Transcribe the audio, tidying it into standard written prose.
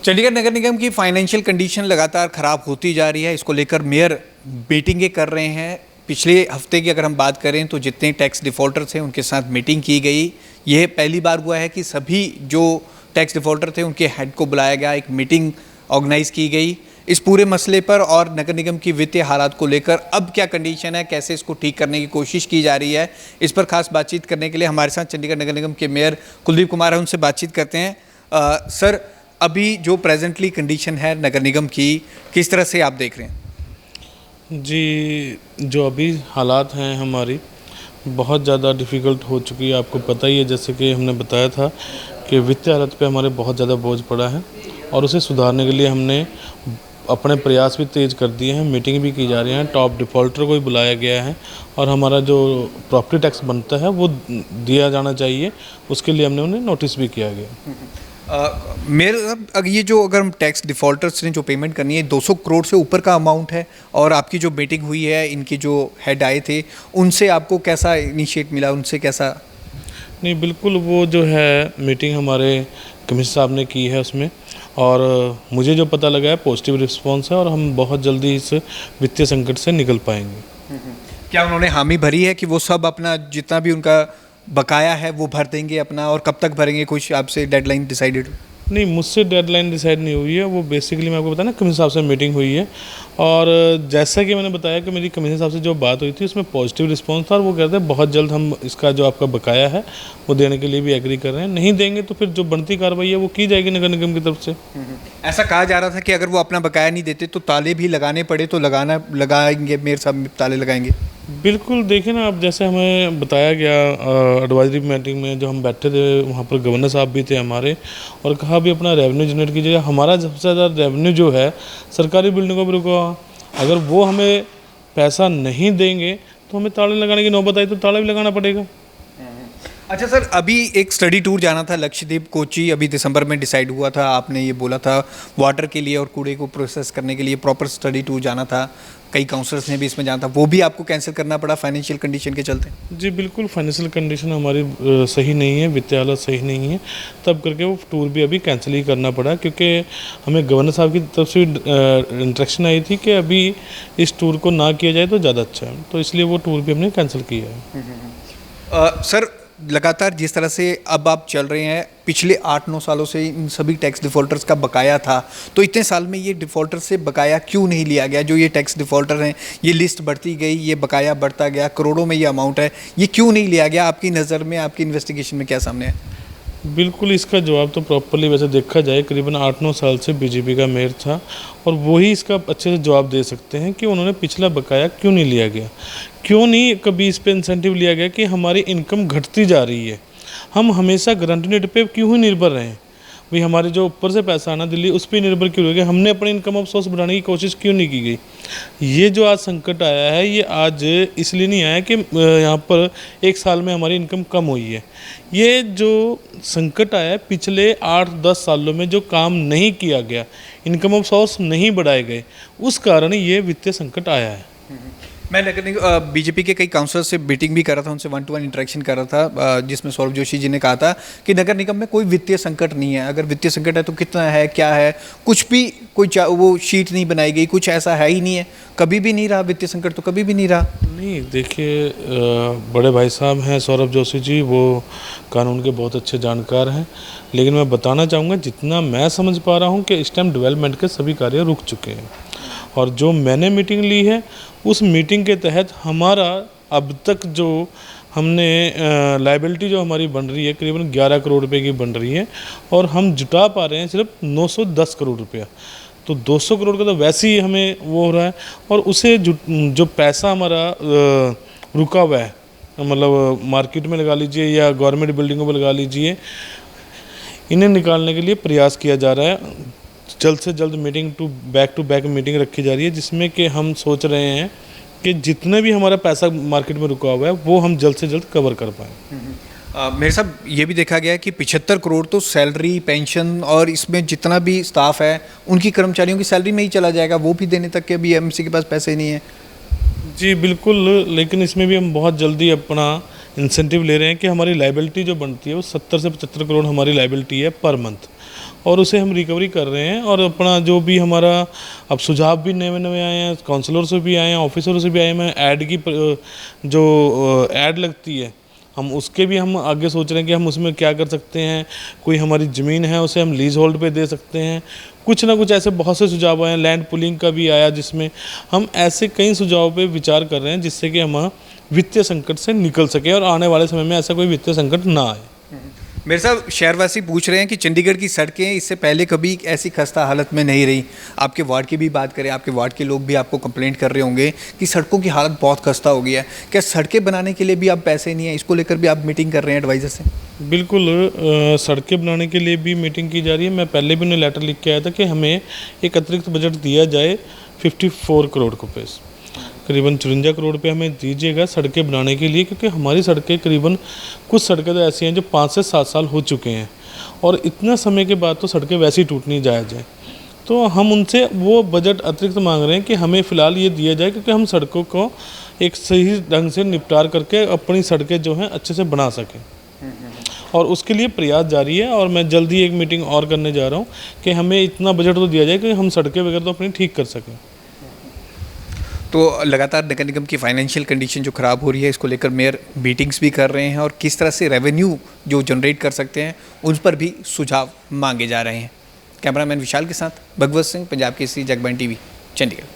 चंडीगढ़ नगर निगम की financial condition लगातार ख़राब होती जा रही है। इसको लेकर मेयर मीटिंगें कर रहे हैं। पिछले हफ्ते की अगर हम बात करें तो जितने टैक्स डिफ़ॉल्टर्स हैं उनके साथ मीटिंग की गई। यह पहली बार हुआ है कि सभी जो टैक्स डिफ़ॉल्टर थे उनके हेड को बुलाया गया, एक मीटिंग ऑर्गेनाइज की गई इस पूरे मसले पर और नगर निगम की वित्तीय हालात को लेकर अब क्या कंडीशन है, कैसे इसको ठीक करने की कोशिश की जा रही है, इस पर खास बातचीत करने के लिए हमारे साथ चंडीगढ़ नगर निगम के मेयर कुलदीप कुमार है। उनसे बातचीत करते हैं। सर, अभी जो प्रेजेंटली कंडीशन है नगर निगम की, किस तरह से आप देख रहे हैं? जी, जो अभी हालात हैं हमारी बहुत ज़्यादा डिफ़िकल्ट हो चुकी है। आपको पता ही है, जैसे कि हमने बताया था कि वित्तीय हालत पे हमारे बहुत ज़्यादा बोझ पड़ा है और उसे सुधारने के लिए हमने अपने प्रयास भी तेज़ कर दिए हैं। मीटिंग भी की जा रही है, टॉप डिफ़ॉल्टर को भी बुलाया गया है और हमारा जो प्रॉपर्टी टैक्स बनता है वो दिया जाना चाहिए, उसके लिए हमने उन्हें नोटिस भी किया गया। मेरे ये जो अगर हम टैक्स डिफ़ॉल्टर्स ने जो पेमेंट करनी है 200 करोड़ से ऊपर का अमाउंट है और आपकी जो मीटिंग हुई है, इनके जो हेड आए थे उनसे आपको कैसा इनिशिएट मिला, उनसे कैसा? नहीं, बिल्कुल वो जो है मीटिंग हमारे कमिश्नर साहब ने की है उसमें, और मुझे जो पता लगा है पॉजिटिव रिस्पांस है और हम बहुत जल्दी इस वित्तीय संकट से निकल पाएंगे। क्या उन्होंने हामी भरी है कि वो सब अपना जितना भी उनका बकाया है वो भर देंगे अपना, और कब तक भरेंगे, कुछ आपसे डेडलाइन डिसाइडेड? नहीं, मुझसे डेडलाइन डिसाइड नहीं हुई है। वो बेसिकली मैं आपको बताया ना, कमिश्नर साहब से मीटिंग हुई है और जैसा कि मैंने बताया कि मेरी कमिश्नर साहब से जो बात हुई थी उसमें पॉजिटिव रिस्पांस था और वो कहते हैं बहुत जल्द हम इसका जो आपका बकाया है वो देने के लिए भी एग्री कर रहे हैं। नहीं देंगे तो फिर जो बनती कार्रवाई है वो की जाएगी नगर निगम की तरफ से। ऐसा कहा जा रहा था कि अगर वो अपना बकाया नहीं देते तो ताले भी लगाने पड़े तो लगाएंगे, मेयर साहब ताले लगाएंगे? बिल्कुल, देखिए ना, अब जैसे हमें बताया गया एडवाइजरी मीटिंग में जो हम बैठे थे वहाँ पर गवर्नर साहब भी थे हमारे, और कहा भी अपना रेवेन्यू जनरेट कीजिएगा। हमारा सबसे ज़्यादा रेवेन्यू जो है सरकारी बिल्डिंगों पर रुका, अगर वो हमें पैसा नहीं देंगे तो हमें ताले लगाने की नौबत आई तो ताला भी लगाना पड़ेगा। अच्छा सर, अभी एक स्टडी टूर जाना था लक्षद्वीप कोची, अभी दिसंबर में डिसाइड हुआ था, आपने ये बोला था वाटर के लिए और कूड़े को प्रोसेस करने के लिए प्रॉपर स्टडी टूर जाना था, कई काउंसलर्स ने भी इसमें जाना था, वो भी आपको कैंसिल करना पड़ा फाइनेंशियल कंडीशन के चलते? जी बिल्कुल, फाइनेंशियल कंडीशन हमारी सही नहीं है, वित्तीय हालत सही नहीं है, तब करके वो टूर भी अभी कैंसिल ही करना पड़ा, क्योंकि हमें गवर्नर साहब की तरफ से इंस्ट्रक्शन आई थी कि अभी इस टूर को ना किया जाए तो ज़्यादा अच्छा है, तो इसलिए वो टूर भी हमने कैंसिल किया है। सर, लगातार जिस तरह से अब आप चल रहे हैं, पिछले 8-9 सालों से इन सभी टैक्स डिफ़ॉल्टर्स का बकाया था, तो इतने साल में ये डिफ़ॉल्टर से बकाया क्यों नहीं लिया गया? जो ये टैक्स डिफ़ॉल्टर हैं, ये लिस्ट बढ़ती गई, ये बकाया बढ़ता गया, करोड़ों में ये अमाउंट है, ये क्यों नहीं लिया गया? आपकी नज़र में, आपकी इन्वेस्टिगेशन में क्या सामने है? बिल्कुल, इसका जवाब तो प्रॉपर्ली वैसे देखा जाए करीबन 8-9 साल से बीजेपी का मेयर था और वही इसका अच्छे से जवाब दे सकते हैं कि उन्होंने पिछला बकाया क्यों नहीं लिया गया, क्यों नहीं कभी इस पे इंसेंटिव लिया गया कि हमारी इनकम घटती जा रही है, हम हमेशा गारंटी रेट पे क्यों ही निर्भर रहे हैं भाई, हमारे जो ऊपर से पैसा आना दिल्ली उस पर निर्भर क्यों रह गया, हमने अपने इनकम ऑफ सोर्स बढ़ाने की कोशिश क्यों नहीं की गई? ये जो आज संकट आया है ये आज इसलिए नहीं आया कि यहाँ पर एक साल में हमारी इनकम कम हुई है, ये जो संकट आया है पिछले 8-10 सालों में जो काम नहीं किया गया, इनकम ऑफ सोर्स नहीं बढ़ाए गए, उस कारण ये वित्तीय संकट आया है। मैं नगर निगम बीजेपी के कई काउंसलर से मीटिंग भी कर रहा था, उनसे 1-to-1 इंटरेक्शन कर रहा था, जिसमें सौरभ जोशी जी ने कहा था कि नगर निगम में कोई वित्तीय संकट नहीं है, अगर वित्तीय संकट है तो कितना है, क्या है, कुछ भी कोई वो शीट नहीं बनाई गई, कुछ ऐसा है ही नहीं है, कभी भी नहीं रहा वित्तीय संकट, तो कभी भी नहीं रहा। नहीं, देखिए, बड़े भाई साहब हैं सौरभ जोशी जी, वो कानून के बहुत अच्छे जानकार हैं, लेकिन मैं बताना चाहूँगा जितना मैं समझ पा रहा हूँ कि इस टाइम डेवलपमेंट के सभी कार्य रुक चुके हैं और जो मैंने मीटिंग ली है उस मीटिंग के तहत हमारा अब तक जो हमने लायबिलिटी जो हमारी बन रही है करीबन 11 करोड़ रुपए की बन रही है और हम जुटा पा रहे हैं सिर्फ 910 करोड़ रुपया, तो 200 करोड़ का तो वैसे ही हमें वो हो रहा है और उसे जो पैसा हमारा रुका हुआ है, मतलब मार्केट में लगा लीजिए या गवर्नमेंट बिल्डिंगों पर लगा लीजिए, इन्हें निकालने के लिए प्रयास किया जा रहा है। जल्द से जल्द मीटिंग टू बैक मीटिंग रखी जा रही है जिसमें कि हम सोच रहे हैं कि जितने भी हमारा पैसा मार्केट में रुका हुआ है वो हम जल्द से जल्द कवर कर पाएँ। मेरे साहब, ये भी देखा गया कि 75 करोड़ तो सैलरी, पेंशन और इसमें जितना भी स्टाफ है उनकी कर्मचारियों की सैलरी में ही चला जाएगा, वो भी देने तक के अभी एमसी के पास पैसे ही नहीं है। जी बिल्कुल, लेकिन इसमें भी हम बहुत जल्दी अपना इंसेंटिव ले रहे हैं कि हमारी लायबिलिटी जो बनती है वो 70 से 75 करोड़ हमारी लायबिलिटी है पर मंथ, और उसे हम रिकवरी कर रहे हैं। और अपना जो भी हमारा अब सुझाव भी नए नए आए हैं, काउंसलर से भी आए हैं, ऑफिसरों से भी आए हैं। ऐड की जो ऐड लगती है हम उसके भी हम आगे सोच रहे हैं कि हम उसमें क्या कर सकते हैं। कोई हमारी ज़मीन है उसे हम लीज होल्ड पे दे सकते हैं। कुछ ना कुछ ऐसे बहुत से सुझाव आए हैं। लैंड पुलिंग का भी आया, जिसमें हम ऐसे कई सुझावों पे विचार कर रहे हैं जिससे कि हम वित्तीय संकट से निकल सके और आने वाले समय में ऐसा कोई वित्तीय संकट ना आए। मेरे साहब, शहरवासी पूछ रहे हैं कि चंडीगढ़ की सड़कें इससे पहले कभी ऐसी खस्ता हालत में नहीं रही। आपके वार्ड की भी बात करें, आपके वार्ड के लोग भी आपको कंप्लेंट कर रहे होंगे कि सड़कों की हालत बहुत खस्ता हो गया है। क्या सड़कें बनाने के लिए भी आप पैसे नहीं है, इसको लेकर भी आप मीटिंग कर रहे हैं एडवाइज़र से? बिल्कुल, सड़कें बनाने के लिए भी मीटिंग की जा रही है। मैं पहले भी उन्हें लेटर लिख के आया था कि हमें एक अतिरिक्त बजट दिया जाए 54 करोड़ रुपये, करीबन 54 करोड़ पे हमें दीजिएगा सड़कें बनाने के लिए, क्योंकि हमारी सड़कें करीबन कुछ सड़कें तो ऐसी हैं जो 5 से 7 साल हो चुके हैं और इतना समय के बाद तो सड़कें वैसे ही टूटनी जायज़ हैं। तो हम उनसे वो बजट अतिरिक्त मांग रहे हैं कि हमें फ़िलहाल ये दिया जाए, क्योंकि हम सड़कों को एक सही ढंग से निपटार करके अपनी सड़कें जो हैं अच्छे से बना सकें। और उसके लिए प्रयास जारी है और मैं जल्दी एक मीटिंग और करने जा रहा हूँ कि हमें इतना बजट तो दिया जाए कि हम सड़कें वगैरह तो अपनी ठीक कर सकें। तो लगातार नगर निगम की फाइनेंशियल कंडीशन जो ख़राब हो रही है, इसको लेकर मेयर मीटिंग्स भी कर रहे हैं और किस तरह से रेवेन्यू जो जनरेट कर सकते हैं उन पर भी सुझाव मांगे जा रहे हैं। कैमरामैन विशाल के साथ भगवत सिंह, पंजाब केसरी, जगबानी टीवी, चंडीगढ़।